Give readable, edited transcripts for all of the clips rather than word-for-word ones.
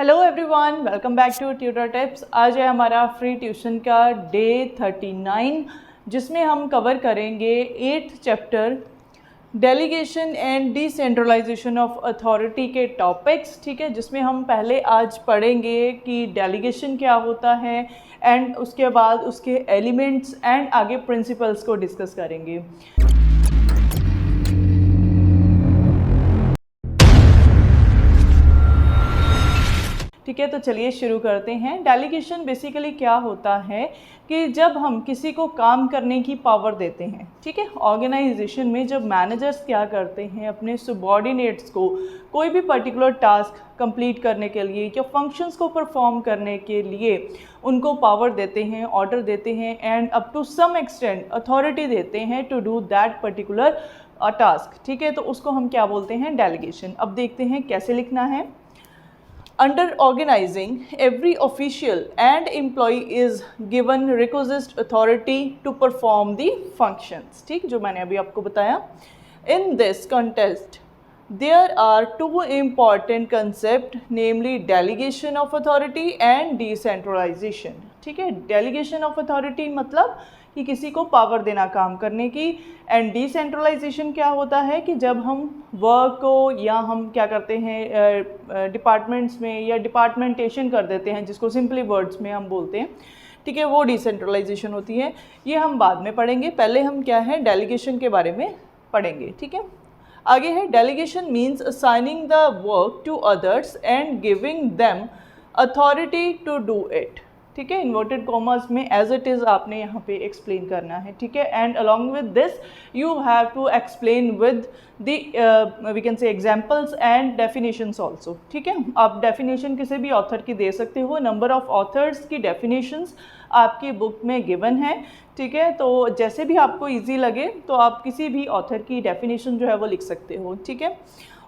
Hello everyone, welcome back to tutor tips. आज है हमारा फ्री ट्यूशन का डे 39, जिसमें हम कवर करेंगे 8th chapter delegation and decentralisation of authority के टॉपिक्स। ठीक है, जिसमें हम पहले आज पढ़ेंगे कि डेलीगेशन क्या होता है एंड उसके बाद उसके एलिमेंट्स एंड आगे प्रिंसिपल्स को डिस्कस करेंगे। ठीक है, तो चलिए शुरू करते हैं। डेलीगेशन बेसिकली क्या होता है कि जब हम किसी को काम करने की पावर देते हैं, ठीक है, ऑर्गेनाइजेशन में जब मैनेजर्स क्या करते हैं, अपने सबॉर्डिनेट्स को कोई भी पर्टिकुलर टास्क कंप्लीट करने के लिए या फंक्शंस को परफॉर्म करने के लिए उनको पावर देते हैं, ऑर्डर देते हैं and up to some extent authority देते हैं to do that particular task. ठीक है, तो उसको हम क्या बोलते हैं? डेलीगेशन। अब देखते हैं कैसे लिखना है। Under organizing, every official and employee is given requisite authority to perform the functions. ठीक, जो मैंने अभी आपको बताया। In this context, there are two important concepts, namely delegation of authority and decentralization. ठीक है, delegation of authority मतलब कि किसी को पावर देना काम करने की, एंड डिसेंट्रलाइजेशन क्या होता है कि जब हम वर्क को या हम क्या करते हैं डिपार्टमेंट्स में या डिपार्टमेंटेशन कर देते हैं, जिसको सिंपली वर्ड्स में हम बोलते हैं। ठीक है, वो डिसेंट्रलाइजेशन होती है। ये हम बाद में पढ़ेंगे, पहले हम क्या है डेलीगेशन के बारे में पढ़ेंगे। ठीक है, आगे है delegation means assigning the work to others and giving them authority to do it. ठीक है, इन्वर्टेड कॉमर्स में एज इट इज़ आपने यहाँ पे एक्सप्लेन करना है। ठीक है, and along with this you have to explain with the we can say examples and definitions also. ठीक है, आप डेफिनेशन किसी भी ऑथर की दे सकते हो। नंबर ऑफ ऑथर्स की डेफिनेशंस आपकी बुक में गिवन है। ठीक है, तो जैसे भी आपको ईजी लगे तो आप किसी भी ऑथर की डेफिनेशन जो है वो लिख सकते हो। ठीक है,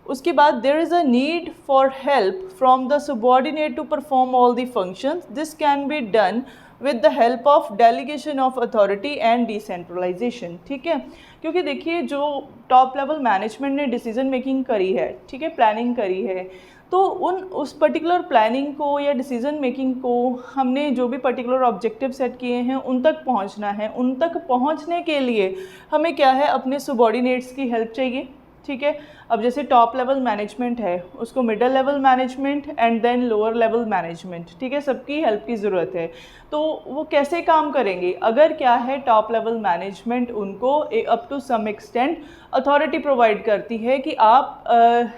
उसके बाद there is a need for help from the subordinate to perform all the functions. This can be done with the help of delegation of authority and decentralisation. ठीक है, क्योंकि देखिए जो टॉप लेवल मैनेजमेंट ने डिसीजन मेकिंग करी है, ठीक है, प्लानिंग करी है, तो उस पर्टिकुलर प्लानिंग को या डिसीजन मेकिंग को हमने जो भी पर्टिकुलर ऑब्जेक्टिव सेट किए हैं उन तक पहुंचना है। उन तक पहुंचने के लिए हमें क्या है, अपने सबॉर्डिनेट्स की हेल्प चाहिए। ठीक है, अब जैसे टॉप लेवल मैनेजमेंट है, उसको middle level management and then lower level management, ठीक है, सबकी हेल्प की ज़रूरत है। तो वो कैसे काम करेंगे? अगर क्या है टॉप लेवल मैनेजमेंट उनको up to some extent authority provide करती है कि आप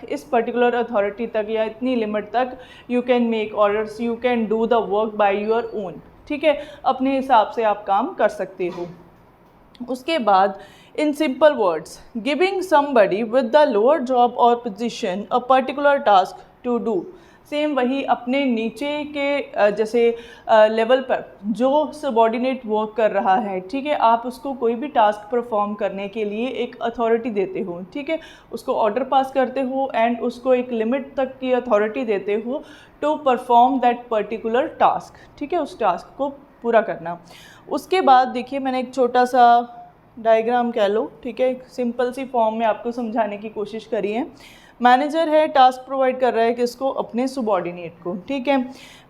इस पर्टिकुलर अथॉरिटी तक या इतनी लिमिट तक you can make orders, you can do the work by your own. ठीक है, अपने हिसाब से आप काम कर सकते हो। उसके बाद in simple words, giving somebody with the lower job or position a particular task to do। Same वही अपने नीचे के जैसे लेवल पर जो सबॉर्डिनेट वर्क कर रहा है, ठीक है, आप उसको कोई भी टास्क परफॉर्म करने के लिए एक अथॉरिटी देते हो। ठीक है, उसको ऑर्डर पास करते हो एंड उसको एक लिमिट तक की अथॉरिटी देते हो to perform that particular task. ठीक है, उस टास्क को पूरा करना। उसके बाद देखिए मैंने एक छोटा सा डायग्राम कह लो, ठीक है, सिंपल सी फॉर्म में आपको समझाने की कोशिश करी है। मैनेजर है, टास्क प्रोवाइड कर रहा है किसको? अपने सबॉर्डिनेट को। ठीक है,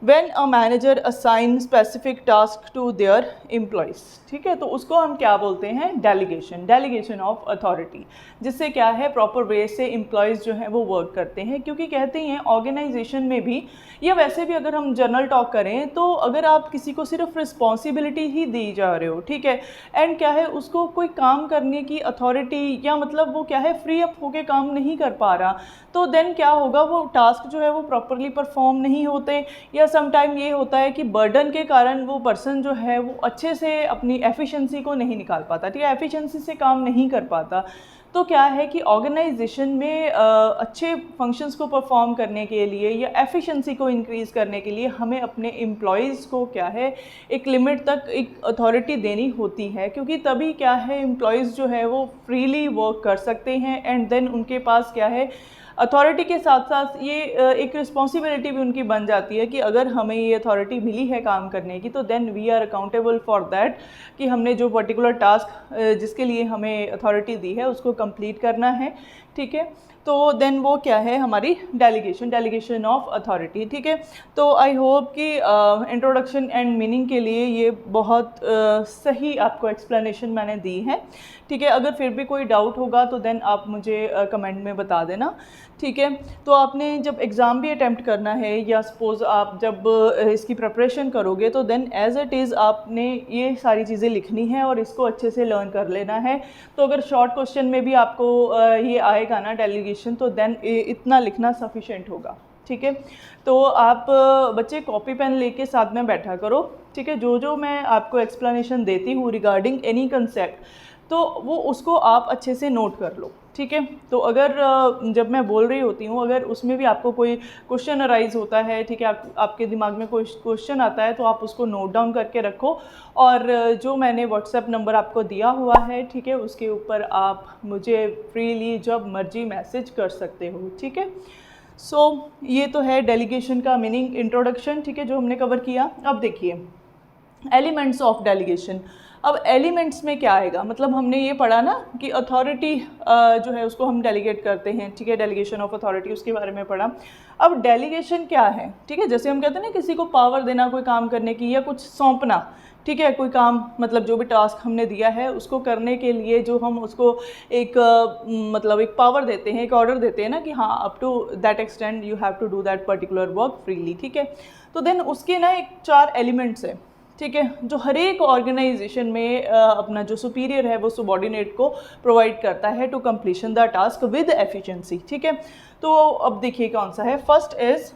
when a manager assign specific task to their employees, ठीक है, तो उसको हम क्या बोलते हैं? डेलीगेशन, डेलीगेशन ऑफ अथॉरिटी, जिससे क्या है प्रॉपर वे से एम्प्लॉयज़ जो हैं वो वर्क करते हैं। क्योंकि कहते हैं ऑर्गेनाइजेशन में भी या वैसे भी अगर हम जनरल टॉक करें तो अगर आप किसी को सिर्फ रिस्पॉन्सिबिलिटी ही दी जा रहे हो, ठीक है, एंड क्या है उसको कोई काम करने की अथॉरिटी या मतलब वो क्या है फ्री अप होके काम नहीं कर पा रहा, तो देन क्या होगा, वो टास्क जो है वो प्रॉपरली परफॉर्म नहीं होते, या समटाइम ये होता है कि बर्डन के कारण वो पर्सन जो है वो अच्छे से अपनी एफिशिएंसी को नहीं निकाल पाता। ठीक है, एफिशिएंसी से काम नहीं कर पाता। तो क्या है कि ऑर्गेनाइजेशन में अच्छे फंक्शंस को परफॉर्म करने के लिए या एफिशिएंसी को इंक्रीज़ करने के लिए हमें अपने एम्प्लॉयज़ को क्या है एक लिमिट तक एक अथॉरिटी देनी होती है, क्योंकि तभी क्या है एम्प्लॉयज़ जो है वो फ्रीली वर्क कर सकते हैं एंड देन उनके पास क्या है अथॉरिटी के साथ साथ ये एक रिस्पॉन्सिबिलिटी भी उनकी बन जाती है कि अगर हमें ये अथॉरिटी मिली है काम करने की तो then we are accountable for that, कि हमने जो पर्टिकुलर टास्क जिसके लिए हमें अथॉरिटी दी है उसको कंप्लीट करना है। ठीक है। तो देन वो क्या है हमारी डेलीगेशन ऑफ अथॉरिटी, ठीक है। तो आई होप कि इंट्रोडक्शन एंड मीनिंग के लिए ये बहुत सही आपको एक्सप्लेनेशन मैंने दी है, ठीक है। अगर फिर भी कोई डाउट होगा तो देन आप मुझे कमेंट में बता देना, ठीक है। तो आपने जब एग्ज़ाम भी अटैम्प्ट करना है या सपोज़ आप जब इसकी प्रिपरेशन करोगे तो देन एज़ इट इज़ आपने ये सारी चीज़ें लिखनी है और इसको अच्छे से लर्न कर लेना है। तो अगर शॉर्ट क्वेश्चन में भी आपको ये आएगा ना डेलीगेशन, तो देन इतना लिखना सफिशेंट होगा, ठीक है। तो आप बच्चे कॉपी पेन लेके साथ में बैठा करो, ठीक है। जो जो मैं आपको एक्सप्लेनेशन देती हूँ रिगार्डिंग एनी कंसेप्ट, तो वो उसको आप अच्छे से नोट कर लो, ठीक है। तो अगर जब मैं बोल रही होती हूँ, अगर उसमें भी आपको कोई क्वेश्चन अराइज होता है, ठीक है, आपके दिमाग में कोई क्वेश्चन आता है, तो आप उसको नोट डाउन करके रखो। और जो मैंने व्हाट्सएप नंबर आपको दिया हुआ है, ठीक है, उसके ऊपर आप मुझे फ्रीली जब मर्जी मैसेज कर सकते हो, ठीक है। सो ये तो है डेलीगेशन का मीनिंग, इंट्रोडक्शन, ठीक है, जो हमने कवर किया। अब देखिए एलिमेंट्स ऑफ डेलीगेशन। अब एलिमेंट्स में क्या आएगा, मतलब हमने ये पढ़ा ना कि अथॉरिटी जो है उसको हम डेलीगेट करते हैं, ठीक है, डेलीगेशन ऑफ अथॉरिटी, उसके बारे में पढ़ा। अब डेलीगेशन क्या है, ठीक है, जैसे हम कहते हैं ना किसी को पावर देना कोई काम करने की या कुछ सौंपना, ठीक है, कोई काम, मतलब जो भी टास्क हमने दिया है उसको करने के लिए जो हम उसको एक मतलब एक पावर देते हैं, एक ऑर्डर देते हैं ना कि हाँ up to that extend you have to do that particular work freely, ठीक है। तो देन उसके ना एक 4 एलिमेंट्स हैं, ठीक है, जो हर एक ऑर्गेनाइजेशन में अपना जो सुपीरियर है वो सबॉर्डिनेट को प्रोवाइड करता है to completion the task with efficiency, ठीक है। तो अब देखिए कौन सा है, फर्स्ट इज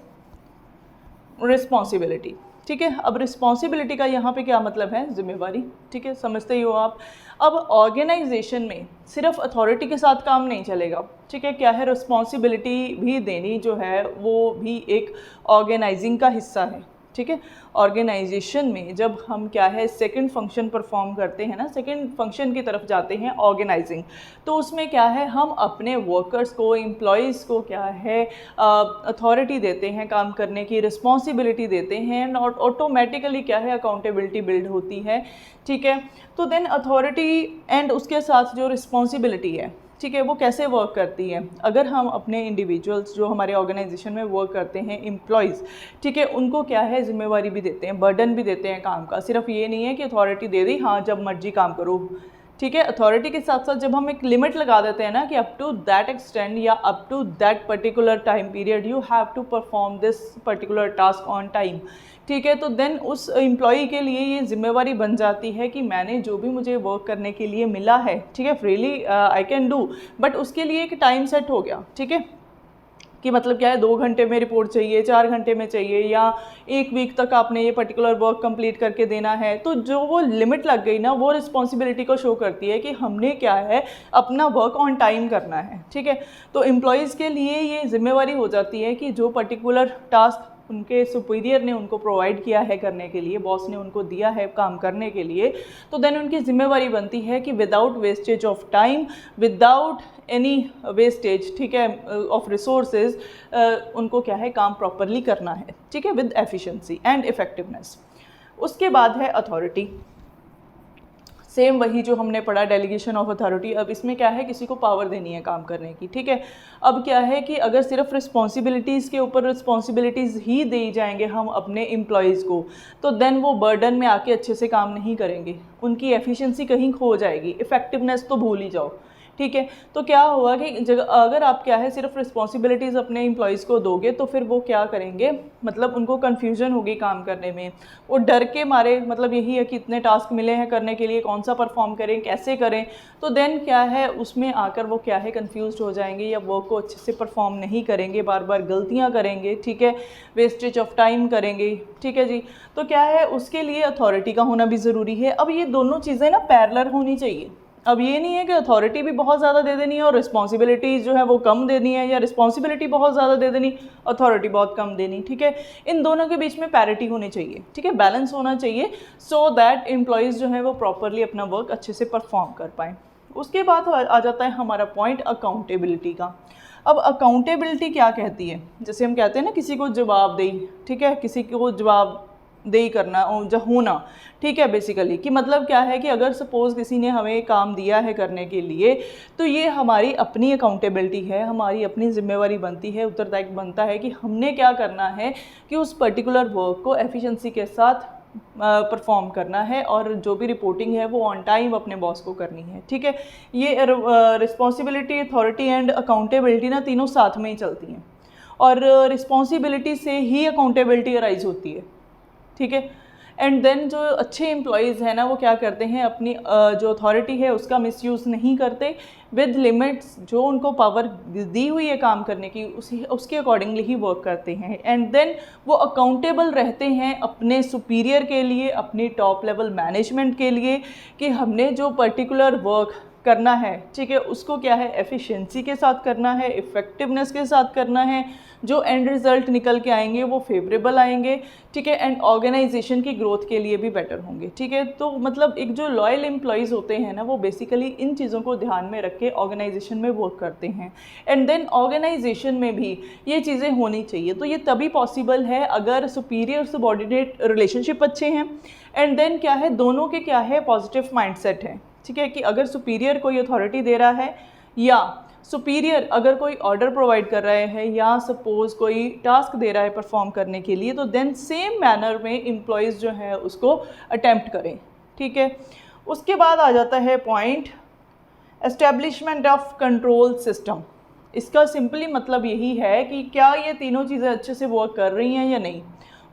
रिस्पॉन्सिबिलिटी, ठीक है। अब रिस्पॉन्सिबिलिटी का यहाँ पे क्या मतलब है, जिम्मेवारी, ठीक है, समझते ही हो आप। अब ऑर्गेनाइजेशन में सिर्फ अथॉरिटी के साथ काम नहीं चलेगा, ठीक है, क्या है, रिस्पॉन्सिबिलिटी भी देनी जो है वो भी एक ऑर्गेनाइजिंग का हिस्सा है, ठीक है। ऑर्गेनाइजेशन में जब हम क्या है सेकंड फंक्शन परफॉर्म करते हैं ना, सेकंड फंक्शन की तरफ जाते हैं ऑर्गेनाइजिंग, तो उसमें क्या है हम अपने वर्कर्स को, एम्प्लॉयज़ को क्या है अथॉरिटी देते हैं काम करने की, रिस्पॉन्सिबिलिटी देते हैं, और ऑटोमेटिकली क्या है अकाउंटेबिलिटी बिल्ड होती है, ठीक है। तो देन अथॉरिटी एंड उसके साथ जो रिस्पॉन्सिबिलिटी है, ठीक है, वो कैसे वर्क करती है। अगर हम अपने इंडिविजुअल्स जो हमारे ऑर्गेनाइजेशन में वर्क करते हैं, एम्प्लॉयज़, ठीक है, उनको क्या है जिम्मेवारी भी देते हैं, बर्डन भी देते हैं काम का। सिर्फ ये नहीं है कि अथॉरिटी दे दी हाँ जब मर्जी काम करो, ठीक है। अथॉरिटी के साथ साथ जब हम एक लिमिट लगा देते हैं ना कि अप टू दैट एक्सटेंड या up to that particular time period you have to perform this particular task on time, ठीक है, तो देन उस एम्प्लॉई के लिए ये जिम्मेवारी बन जाती है कि मैंने जो भी मुझे वर्क करने के लिए मिला है, ठीक है, freely I can do, but उसके लिए एक टाइम सेट हो गया, ठीक है, कि मतलब क्या है 2 घंटे में रिपोर्ट चाहिए, 4 घंटे में चाहिए, या 1 वीक तक आपने ये पर्टिकुलर वर्क कंप्लीट करके देना है। तो जो वो लिमिट लग गई ना, वो रिस्पॉन्सिबिलिटी को शो करती है कि हमने क्या है अपना वर्क ऑन टाइम करना है, ठीक है। तो एम्प्लॉयज़ के लिए ये जिम्मेवारी हो जाती है कि जो पर्टिकुलर टास्क उनके सुपीरियर ने उनको प्रोवाइड किया है करने के लिए, बॉस ने उनको दिया है काम करने के लिए, तो देन उनकी जिम्मेवारी बनती है कि without wastage of time, without any wastage, ठीक है, ऑफ रिसोर्सेज, उनको क्या है काम प्रॉपरली करना है, ठीक है, विद एफिशिएंसी एंड इफेक्टिवनेस। उसके बाद है अथॉरिटी, सेम वही जो हमने पढ़ा डेलीगेशन ऑफ अथॉरिटी। अब इसमें क्या है किसी को पावर देनी है काम करने की, ठीक है। अब क्या है कि अगर सिर्फ रिस्पॉन्सिबिलिटीज़ के ऊपर रिस्पॉन्सिबिलिटीज़ ही दे जाएंगे हम अपने एम्प्लॉयज़ को, तो देन वो बर्डन में आके अच्छे से काम नहीं करेंगे, उनकी एफिशिएंसी कहीं खो जाएगी, इफेक्टिवनेस तो भूल ही जाओ, ठीक है। तो क्या होगा कि अगर आप क्या है सिर्फ रिस्पॉन्सिबिलिटीज़ अपने एम्प्लॉयज़ को दोगे तो फिर वो क्या करेंगे, मतलब उनको कन्फ्यूजन होगी काम करने में, वो डर के मारे, मतलब यही है कि इतने टास्क मिले हैं करने के लिए, कौन सा परफॉर्म करें, कैसे करें, तो देन क्या है उसमें आकर वो क्या है कन्फ्यूज हो जाएंगे या वर्क को अच्छे से परफॉर्म नहीं करेंगे, बार बार गलतियाँ करेंगे, ठीक है, वेस्टेज ऑफ टाइम करेंगे, ठीक है जी। तो क्या है उसके लिए अथॉरिटी का होना भी ज़रूरी है। अब ये दोनों चीज़ें ना पैरेलल होनी चाहिए। अब ये नहीं है कि अथॉरिटी भी बहुत ज़्यादा दे देनी है और रिस्पॉन्सिबिलिटीज़ जो है वो कम देनी है, या रिस्पॉन्सिबिलिटी बहुत ज़्यादा दे देनी, अथॉरिटी बहुत कम देनी, ठीक है। इन दोनों के बीच में पैरिटी होनी चाहिए, ठीक है, बैलेंस होना चाहिए, सो दैट एम्प्लॉयज़ जो है वो प्रॉपरली अपना वर्क अच्छे से परफॉर्म कर पाएँ। उसके बाद आ जाता है हमारा पॉइंट अकाउंटेबिलिटी का। अब अकाउंटेबिलिटी क्या कहती है, जैसे हम कहते हैं ना किसी को जवाबदेही, ठीक है, किसी को जवाब जवाबदेही करना जो होना, ठीक है। बेसिकली कि मतलब क्या है कि अगर सपोज़ किसी ने हमें काम दिया है करने के लिए, तो ये हमारी अपनी अकाउंटेबिलिटी है, हमारी अपनी जिम्मेवारी बनती है, उत्तरदायित्व बनता है कि हमने क्या करना है कि उस पर्टिकुलर वर्क को एफिशिएंसी के साथ परफॉर्म करना है और जो भी रिपोर्टिंग है वो ऑन टाइम अपने बॉस को करनी है, ठीक है। ये रिस्पॉन्सिबिलिटी, अथॉरिटी एंड अकाउंटेबिलिटी ना तीनों साथ में ही चलती हैं और रिस्पॉन्सिबिलिटी से ही अकाउंटेबिलिटी अराइज होती है, ठीक है। एंड देन जो अच्छे एम्प्लॉयज़ हैं ना वो क्या करते हैं, अपनी जो अथॉरिटी है उसका मिसयूज़ नहीं करते, विद लिमिट्स जो उनको पावर दी हुई है काम करने की उसके अकॉर्डिंगली ही वर्क करते हैं। एंड देन वो अकाउंटेबल रहते हैं अपने सुपीरियर के लिए, अपनी टॉप लेवल मैनेजमेंट के लिए कि हमने जो पर्टिकुलर वर्क करना है, ठीक है, उसको क्या है एफिशिएंसी के साथ करना है, इफ़ेक्टिवनेस के साथ करना है, जो एंड रिज़ल्ट निकल के आएंगे वो फेवरेबल आएंगे, ठीक है। एंड ऑर्गेनाइजेशन की ग्रोथ के लिए भी बेटर होंगे, ठीक है। तो मतलब एक जो लॉयल एम्प्लॉयज़ होते हैं ना वो बेसिकली इन चीज़ों को ध्यान में रख के ऑर्गेनाइजेशन में वर्क करते हैं। एंड देन ऑर्गेनाइजेशन में भी ये चीज़ें होनी चाहिए। तो ये तभी पॉसिबल है अगर सुपीरियर सबऑर्डिनेट रिलेशनशिप अच्छे हैं, एंड देन क्या है दोनों के क्या है पॉजिटिव माइंडसेट है, ठीक है। कि अगर सुपीरियर कोई अथॉरिटी दे रहा है या सुपीरियर अगर कोई ऑर्डर प्रोवाइड कर रहे हैं या सपोज़ कोई टास्क दे रहा है परफॉर्म करने के लिए, तो देन सेम मैनर में एम्प्लॉयज़ जो है उसको अटेम्प्ट करें, ठीक है। उसके बाद आ जाता है point establishment of control system. इसका सिंपली मतलब यही है कि क्या ये तीनों चीज़ें अच्छे से वर्क कर रही हैं या नहीं,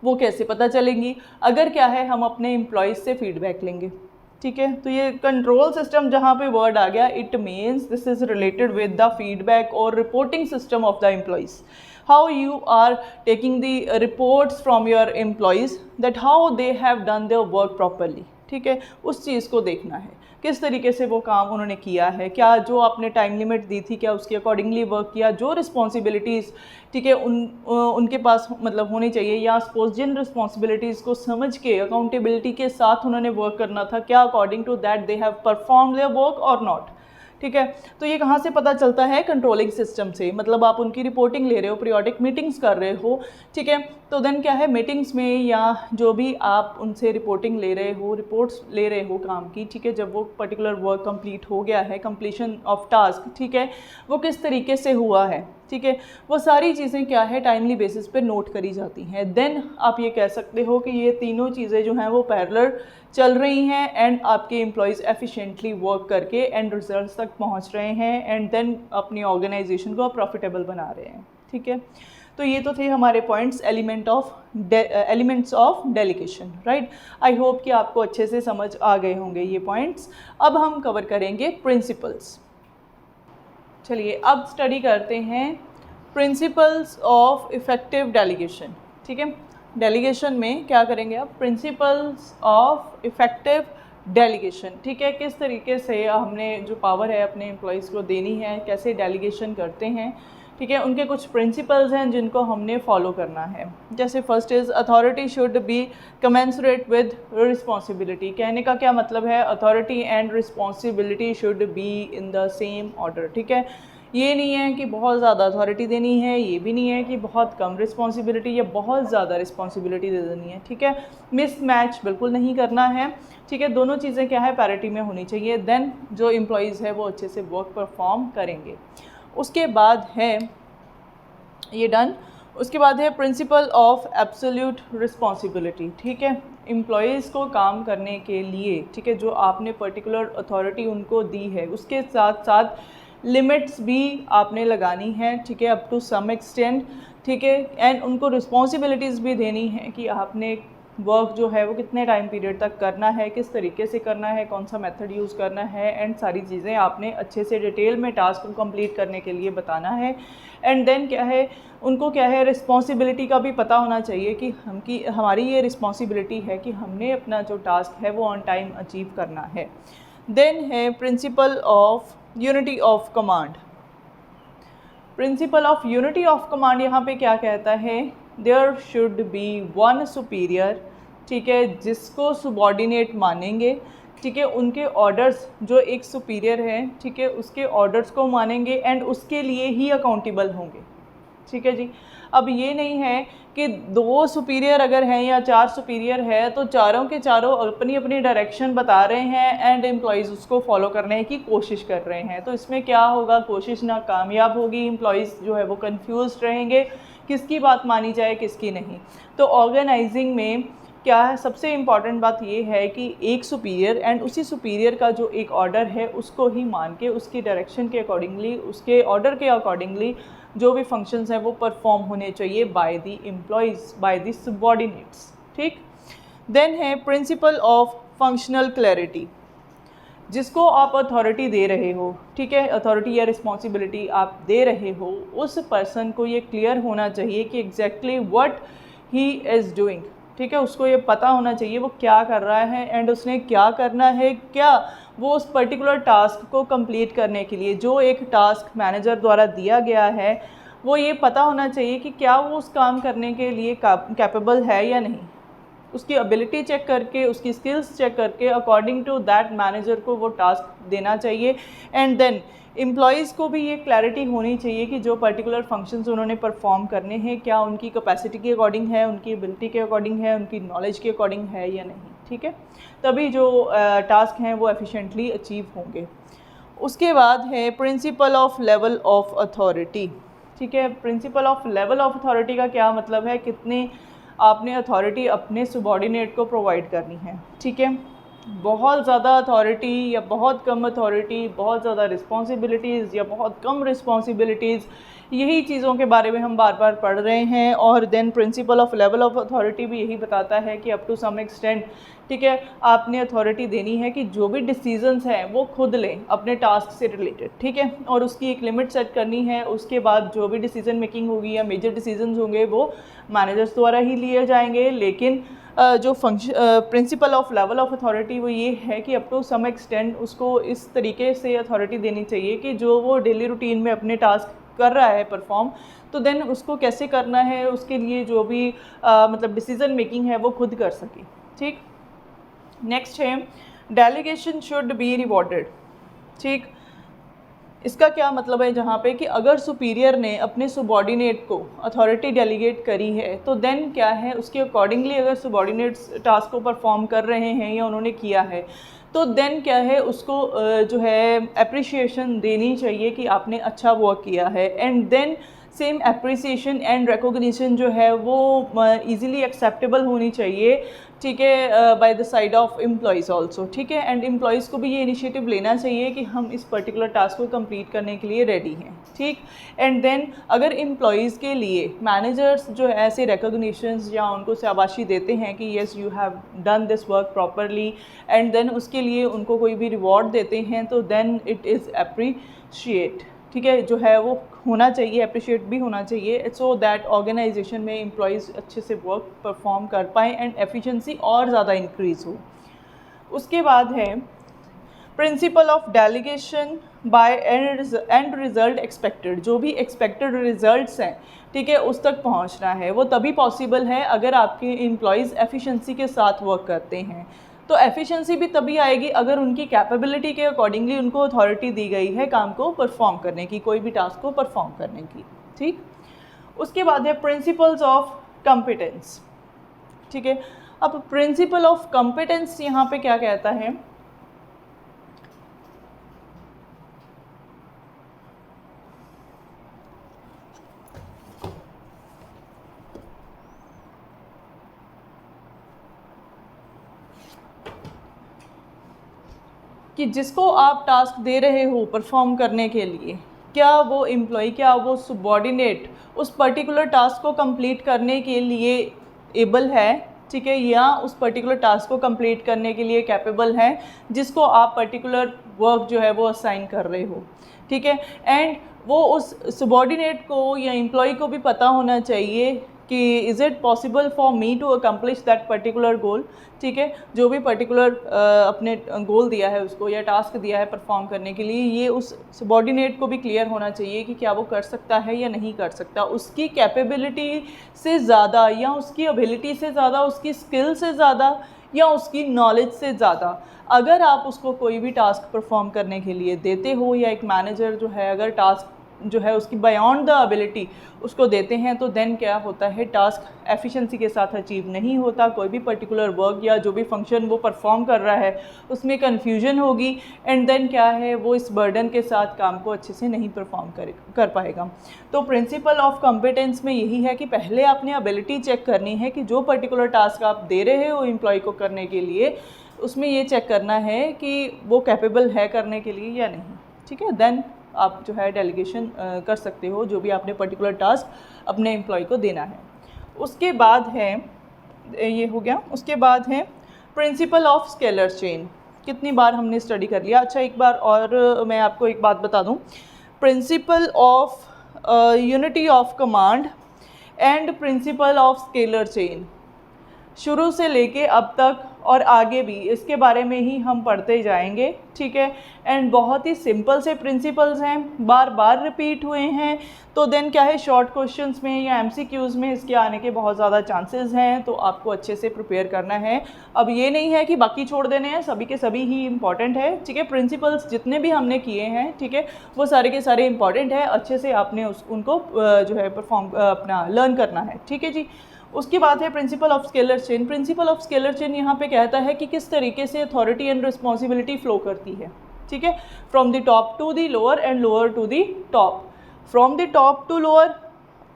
वो कैसे पता चलेंगी, अगर क्या है हम अपने एम्प्लॉयज़ से फीडबैक लेंगे, ठीक है। तो ये कंट्रोल सिस्टम जहाँ पे वर्ड आ गया, it means this is related with the feedback और reporting system of the employees, how you are taking the reports from your employees that how they have done their work properly, ठीक है। उस चीज़ को देखना है किस तरीके से वो काम उन्होंने किया है, क्या जो आपने टाइम लिमिट दी थी क्या उसके अकॉर्डिंगली वर्क किया, जो रिस्पॉन्सिबिलिटीज़, ठीक है, उनके पास मतलब होनी चाहिए, या सपोज जिन रिस्पॉन्सिबिलिटीज़ को समझ के अकाउंटेबिलिटी के साथ उन्होंने वर्क करना था, क्या according to that they have perform their work और नॉट, ठीक है। तो ये कहाँ से पता चलता है, कंट्रोलिंग सिस्टम से। मतलब आप उनकी रिपोर्टिंग ले रहे हो, पीरियोडिक मीटिंग्स कर रहे हो, ठीक है। तो देन क्या है मीटिंग्स में या जो भी आप उनसे रिपोर्टिंग ले रहे हो, रिपोर्ट्स ले रहे हो काम की, ठीक है, जब वो पर्टिकुलर वर्क कंप्लीट हो गया है, कंप्लीशन ऑफ टास्क, ठीक है, वो किस तरीके से हुआ है, ठीक है, वो सारी चीज़ें क्या है टाइमली बेसिस पे नोट करी जाती हैं। देन आप ये कह सकते हो कि ये तीनों चीज़ें जो हैं वो पैरेलल चल रही हैं एंड आपके एम्प्लॉयज़ एफिशिएंटली वर्क करके एंड रिजल्ट्स तक पहुंच रहे हैं एंड देन अपनी ऑर्गेनाइजेशन को प्रॉफिटेबल बना रहे हैं, ठीक है। तो ये तो थे हमारे points elements of delegation, right. I hope कि आपको अच्छे से समझ आ गए होंगे ये पॉइंट्स। अब हम कवर करेंगे प्रिंसिपल्स। चलिए अब स्टडी करते हैं प्रिंसिपल्स ऑफ इफ़ेक्टिव डेलीगेशन, ठीक है। डेलीगेशन में क्या करेंगे आप, प्रिंसिपल्स ऑफ इफ़ेक्टिव डेलीगेशन, ठीक है। किस तरीके से हमने जो पावर है अपने एम्प्लॉयज़ को देनी है, कैसे डेलीगेशन करते हैं, ठीक है। उनके कुछ प्रिंसिपल्स हैं जिनको हमने फॉलो करना है। जैसे first is authority should be commensurate with responsibility. कहने का क्या मतलब है, authority and responsibility should be in the same order, ठीक है। ये नहीं है कि बहुत ज़्यादा अथॉरिटी देनी है, ये भी नहीं है कि बहुत कम रिस्पॉन्सिबिलिटी या बहुत ज़्यादा रिस्पॉन्सिबिलिटी दे देनी है, ठीक है। मिस मैच बिल्कुल नहीं करना है, ठीक है। दोनों चीज़ें क्या है पैरिटी में होनी चाहिए, देन जो एम्प्लॉयज़ है वो अच्छे से वर्क परफॉर्म करेंगे। उसके बाद है ये डन। उसके बाद है प्रिंसिपल ऑफ एब्सोल्यूट रिस्पॉन्सिबिलिटी, ठीक है। एम्प्लॉयज़ को काम करने के लिए, ठीक है, जो आपने पर्टिकुलर अथॉरिटी उनको दी है उसके साथ साथ लिमिट्स भी आपने लगानी है, ठीक है, अप टू सम एक्सटेंट, ठीक है। एंड उनको रिस्पॉन्सिबिलिटीज़ भी देनी है कि आपने वर्क जो है वो कितने टाइम पीरियड तक करना है, किस तरीके से करना है, कौन सा मेथड यूज़ करना है, एंड सारी चीज़ें आपने अच्छे से डिटेल में टास्क को कंप्लीट करने के लिए बताना है। एंड देन क्या है उनको क्या है रिस्पॉन्सिबिलिटी का भी पता होना चाहिए कि हमारी ये रिस्पॉन्सिबिलिटी है कि हमने अपना जो टास्क है वो ऑन टाइम अचीव करना है। देन है principle of unity of command. Principle of unity of command यहाँ पे क्या कहता है, there should be one superior, ठीक है, जिसको सबॉर्डिनेट मानेंगे, ठीक है। उनके ऑर्डर्स जो एक सुपीरियर है, ठीक है, उसके ऑर्डर्स को मानेंगे एंड उसके लिए ही अकाउंटेबल होंगे, ठीक है जी। अब ये नहीं है कि 2 सुपीरियर अगर हैं या 4 सुपीरियर है तो चारों के चारों अपनी अपनी डायरेक्शन बता रहे हैं एंड एम्प्लॉयज़ उसको फॉलो करने की कोशिश कर रहे हैं, तो इसमें क्या होगा, कोशिश नाकामयाब होगी, एम्प्लॉयज़ जो है वो कंफ्यूज रहेंगे, किसकी बात मानी जाए किसकी नहीं। तो ऑर्गेनाइजिंग में क्या है, सबसे इम्पॉर्टेंट बात ये है कि एक सुपीरियर एंड उसी सुपीरियर का जो एक ऑर्डर है उसको ही मान के उसकी डायरेक्शन के अकॉर्डिंगली, उसके ऑर्डर के अकॉर्डिंगली जो भी फंक्शंस हैं वो परफॉर्म होने चाहिए by the employees, by the subordinates. ठीक। देन है प्रिंसिपल ऑफ फंक्शनल क्लैरिटी, जिसको आप अथॉरिटी दे रहे हो, ठीक है, अथॉरिटी या रिस्पॉन्सिबिलिटी आप दे रहे हो, उस पर्सन को ये क्लियर होना चाहिए कि exactly what he is doing, ठीक है, उसको ये पता होना चाहिए वो क्या कर रहा है एंड उसने क्या करना है, क्या वो उस पर्टिकुलर टास्क को कंप्लीट करने के लिए जो एक टास्क मैनेजर द्वारा दिया गया है, वो ये पता होना चाहिए कि क्या वो उस काम करने के लिए कैपेबल है या नहीं। उसकी एबिलिटी चेक करके, उसकी स्किल्स चेक करके अकॉर्डिंग टू दैट मैनेजर को वो टास्क देना चाहिए। एंड देन एम्प्लॉयज़ को भी ये क्लैरिटी होनी चाहिए कि जो पर्टिकुलर फंक्शंस उन्होंने परफॉर्म करने हैं क्या उनकी कैपेसिटी के अकॉर्डिंग है, उनकी एबिलिटी के अकॉर्डिंग है, उनकी नॉलेज के अकॉर्डिंग है या नहीं, ठीक है, तभी जो टास्क हैं वो एफिशिएंटली अचीव होंगे। उसके बाद है principle of level of authority, ठीक है। Principle of level of authority का क्या मतलब है, कितने आपने अथॉरिटी अपने सबॉर्डिनेट को प्रोवाइड करनी है, ठीक है। बहुत ज़्यादा अथॉरिटी या बहुत कम अथॉरिटी, बहुत ज़्यादा रिस्पॉन्सिबिलिटीज़ या बहुत कम रिस्पॉन्सिबिलिटीज़, यही चीज़ों के बारे में हम बार बार पढ़ रहे हैं। और then principle of level of authority भी यही बताता है कि अप टू सम एक्सटेंट, ठीक है, आपने अथॉरिटी देनी है कि जो भी डिसीजंस हैं वो खुद लें अपने टास्क से रिलेटेड, ठीक है, और उसकी एक लिमिट सेट करनी है। उसके बाद जो भी डिसीजन मेकिंग होगी या मेजर डिसीजंस होंगे वो मैनेजर्स द्वारा ही लिए जाएंगे। लेकिन जो principal of level of authority वो ये है कि अप टू सम एक्सटेंट उसको इस तरीके से अथॉरिटी देनी चाहिए कि जो वो डेली रूटीन में अपने टास्क कर रहा है परफॉर्म, तो देन उसको कैसे करना है, उसके लिए जो भी मतलब डिसीजन मेकिंग है वो खुद कर सके, ठीक। नेक्स्ट है डेलीगेशन शुड बी रिवॉर्डेड, ठीक। इसका क्या मतलब है जहाँ पे कि अगर सुपीरियर ने अपने सबॉर्डिनेट को अथॉरिटी डेलीगेट करी है तो देन क्या है, उसके अकॉर्डिंगली अगर सबॉर्डिनेट्स टास्क को परफॉर्म कर रहे हैं या उन्होंने किया है तो देन क्या है, उसको जो है अप्रिशिएशन देनी चाहिए कि आपने अच्छा वर्क किया है। And then same appreciation and recognition जो है वो इजीली एक्सेप्टेबल होनी चाहिए, ठीक है, by the side of employees also, ठीक है। एंड एम्प्लॉयज़ को भी ये इनिशिएटिव लेना चाहिए कि हम इस पर्टिकुलर टास्क को कंप्लीट करने के लिए रेडी हैं, ठीक। एंड देन अगर एम्प्लॉयज़ के लिए मैनेजर्स जो है ऐसे रिकॉग्निशंस या उनको शाबाशी देते हैं कि yes you have done this work properly, and then उसके लिए उनको कोई भी रिवॉर्ड देते हैं तो देन इट इज़ अप्रिशिएट, ठीक है, जो है वो होना चाहिए, अप्रिशिएट भी होना चाहिए, सो दैट ऑर्गेनाइजेशन में एम्प्लॉयज़ अच्छे से वर्क परफॉर्म कर पाएँ एंड एफिशिएंसी और ज़्यादा इंक्रीज़ हो। उसके बाद है principle of delegation by and result expected, जो भी एक्सपेक्टेड रिजल्ट्स हैं, ठीक है, उस तक पहुंचना है। वो तभी पॉसिबल है अगर आपके एम्प्लॉयज़ एफिशिएंसी के साथ वर्क करते हैं। तो एफिशिएंसी भी तभी आएगी अगर उनकी कैपेबिलिटी के अकॉर्डिंगली उनको अथॉरिटी दी गई है काम को परफॉर्म करने की, कोई भी टास्क को परफॉर्म करने की, ठीक। उसके बाद है प्रिंसिपल्स ऑफ कॉम्पिटेंस, ठीक है। अब प्रिंसिपल ऑफ कॉम्पिटेंस यहाँ पे क्या कहता है, कि जिसको आप टास्क दे रहे हो परफॉर्म करने के लिए, क्या वो एम्प्लॉय, क्या वो सबॉर्डिनेट उस पर्टिकुलर टास्क को कंप्लीट करने के लिए एबल है, ठीक है, या उस पर्टिकुलर टास्क को कंप्लीट करने के लिए कैपेबल है जिसको आप पर्टिकुलर वर्क जो है वो असाइन कर रहे हो, ठीक है। एंड वो उस सबॉर्डिनेट को या एम्प्लॉय को भी पता होना चाहिए कि is it possible for me to accomplish that particular goal, ठीक है, जो भी पर्टिकुलर अपने गोल दिया है उसको या टास्क दिया है परफॉर्म करने के लिए, ये उस सबॉर्डिनेट को भी क्लियर होना चाहिए कि क्या वो कर सकता है या नहीं कर सकता, उसकी कैपेबिलिटी से ज़्यादा या उसकी एबिलिटी से ज़्यादा, उसकी स्किल से ज़्यादा या उसकी नॉलेज से ज़्यादा। अगर आप उसको कोई भी टास्क परफॉर्म करने के लिए देते हो या एक मैनेजर जो है अगर टास्क जो है उसकी बियॉन्ड द एबिलिटी उसको देते हैं, तो देन क्या होता है, टास्क एफिशिएंसी के साथ अचीव नहीं होता। कोई भी पर्टिकुलर वर्क या जो भी फंक्शन वो परफॉर्म कर रहा है उसमें कन्फ्यूजन होगी, एंड देन क्या है, वो इस बर्डन के साथ काम को अच्छे से नहीं परफॉर्म कर पाएगा। तो प्रिंसिपल ऑफ कॉम्पिटेंस में यही है कि पहले आपने एबिलिटी चेक करनी है कि जो पर्टिकुलर टास्क आप दे रहे हो एम्प्लॉय को करने के लिए, उसमें ये चेक करना है कि वो कैपेबल है करने के लिए या नहीं, ठीक है। देन आप जो है डेलीगेशन कर सकते हो जो भी आपने पर्टिकुलर टास्क अपने एम्प्लॉय को देना है। उसके बाद है, ये हो गया, उसके बाद है प्रिंसिपल ऑफ स्केलर चेन। कितनी बार हमने स्टडी कर लिया। अच्छा, एक बार और मैं आपको एक बात बता दूं, principal of unity of command and principle of scalar chain, शुरू से लेके अब तक और आगे भी इसके बारे में ही हम पढ़ते जाएंगे, ठीक है। एंड बहुत ही सिंपल से प्रिंसिपल्स हैं, बार बार रिपीट हुए हैं, तो देन क्या है, शॉर्ट क्वेश्चंस में या एमसीक्यूज़ में इसके आने के बहुत ज़्यादा चांसेस हैं, तो आपको अच्छे से प्रिपेयर करना है। अब ये नहीं है कि बाकी छोड़ देने हैं, सभी के सभी ही इंपॉर्टेंट है, ठीक है। प्रिंसिपल्स जितने भी हमने किए हैं, ठीक है, वो सारे के सारे इंपॉर्टेंट है, अच्छे से आपने उनको जो है परफॉर्म अपना लर्न करना है, ठीक है जी। उसकी बात है principle of scalar chain. Principle of scalar chain यहाँ पे कहता है कि किस तरीके से अथॉरिटी एंड रिस्पॉन्सिबिलिटी फ्लो करती है, ठीक है, from the top to the lower and lower to the top. From the top to lower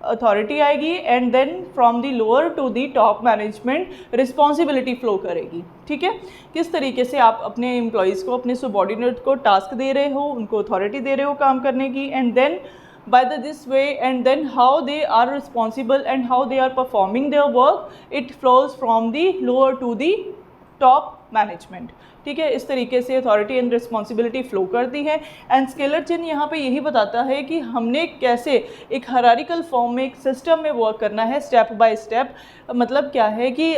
authority आएगी and then from the lower to the top management responsibility flow करेगी, ठीक है। किस तरीके से आप अपने एम्प्लॉयज़ को, अपने सबॉर्डिनेट को टास्क दे रहे हो, उनको अथॉरिटी दे रहे हो काम करने की, and then by this way and then how they are responsible and how they are performing their work, it flows from the lower to the top management, ठीक है। इस तरीके से अथॉरिटी एंड रिस्पॉन्सिबिलिटी फ्लो करती है। And scalar chain यहाँ पे यही बताता है कि हमने कैसे एक हायरार्किकल फॉर्म में, एक सिस्टम में वर्क करना है, स्टेप बाय स्टेप। मतलब क्या है कि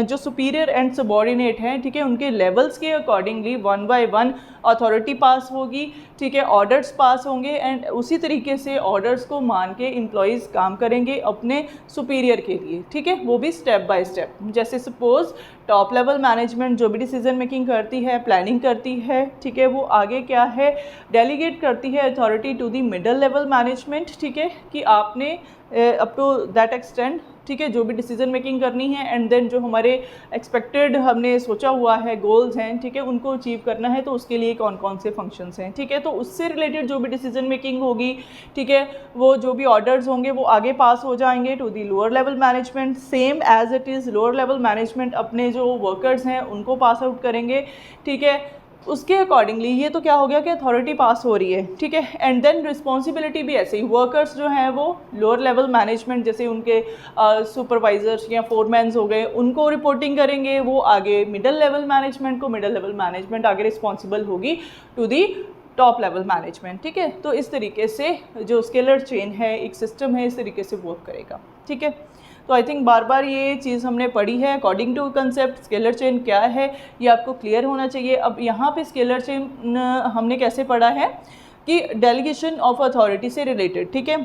जो सुपीरियर एंड सबॉर्डिनेट हैं, ठीक है, उनके लेवल्स के accordingly one by one authority pass होगी, ठीक है, ऑर्डर्स पास होंगे, एंड उसी तरीके से ऑर्डर्स को मान के एम्प्लॉयज़ काम करेंगे अपने सुपीरियर के लिए, ठीक है, वो भी स्टेप बाय स्टेप। जैसे सपोज टॉप लेवल मैनेजमेंट जो भी डिसीजन मेकिंग करती है, प्लानिंग करती है, ठीक है, वो आगे क्या है, डेलीगेट करती है authority to the middle level management, ठीक है, कि आपने अप टू दैट एक्सटेंड, ठीक है, जो भी डिसीजन मेकिंग करनी है, एंड देन जो हमारे एक्सपेक्टेड हमने सोचा हुआ है गोल्स हैं, ठीक है, उनको अचीव करना है, तो उसके लिए कौन कौन से फंक्शंस हैं, ठीक है, तो उससे रिलेटेड जो भी डिसीजन मेकिंग होगी, ठीक है, वो जो भी ऑर्डर्स होंगे वो आगे पास हो जाएंगे to the lower level management. Same as it is lower level management अपने जो वर्कर्स हैं उनको पास आउट करेंगे, ठीक है, उसके अकॉर्डिंगली। ये तो क्या हो गया कि अथॉरिटी पास हो रही है, ठीक है, एंड देन रिस्पॉन्सिबिलिटी भी ऐसे ही, वर्कर्स जो हैं वो लोअर लेवल मैनेजमेंट, जैसे उनके सुपरवाइजर्स या फोरमैन्स हो गए, उनको रिपोर्टिंग करेंगे, वो आगे मिडल लेवल मैनेजमेंट को, मिडल लेवल मैनेजमेंट आगे रिस्पॉन्सिबल होगी to the top level management, ठीक है। तो इस तरीके से जो स्केलर चेन है, एक सिस्टम है, इस तरीके से वर्क करेगा, ठीक है। तो आई थिंक बार बार ये चीज़ हमने पढ़ी है। According to concept scalar chain क्या है ये आपको क्लियर होना चाहिए। अब यहाँ पे स्केलर चेन हमने कैसे पढ़ा है कि डेलीगेशन ऑफ अथॉरिटी से रिलेटेड, ठीक है।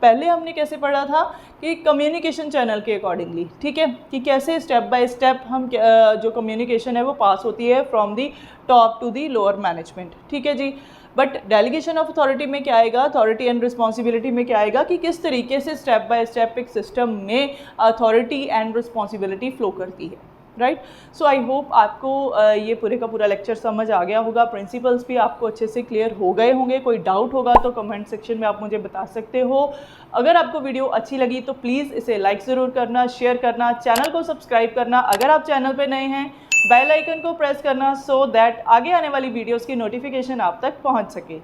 पहले हमने कैसे पढ़ा था कि कम्युनिकेशन चैनल के अकॉर्डिंगली, ठीक है, कि कैसे स्टेप बाय स्टेप हम जो कम्युनिकेशन है वो पास होती है from the top to the lower management, ठीक है जी। बट डेलीगेशन ऑफ अथॉरिटी में क्या आएगा, अथॉरिटी एंड रिस्पॉन्सिबिलिटी में क्या आएगा कि किस तरीके से स्टेप बाय स्टेप एक सिस्टम में अथॉरिटी एंड रिस्पॉन्सिबिलिटी फ्लो करती है, राइट। सो आई होप आपको ये पूरे का पूरा लेक्चर समझ आ गया होगा, प्रिंसिपल्स भी आपको अच्छे से क्लियर हो गए होंगे। कोई डाउट होगा तो कमेंट सेक्शन में आप मुझे बता सकते हो। अगर आपको वीडियो अच्छी लगी तो प्लीज़ इसे लाइक ज़रूर करना, शेयर करना, चैनल को सब्सक्राइब करना। अगर आप चैनल पर नए हैं बेल आइकन को प्रेस करना सो दैट आगे आने वाली वीडियोस की नोटिफिकेशन आप तक पहुंच सके।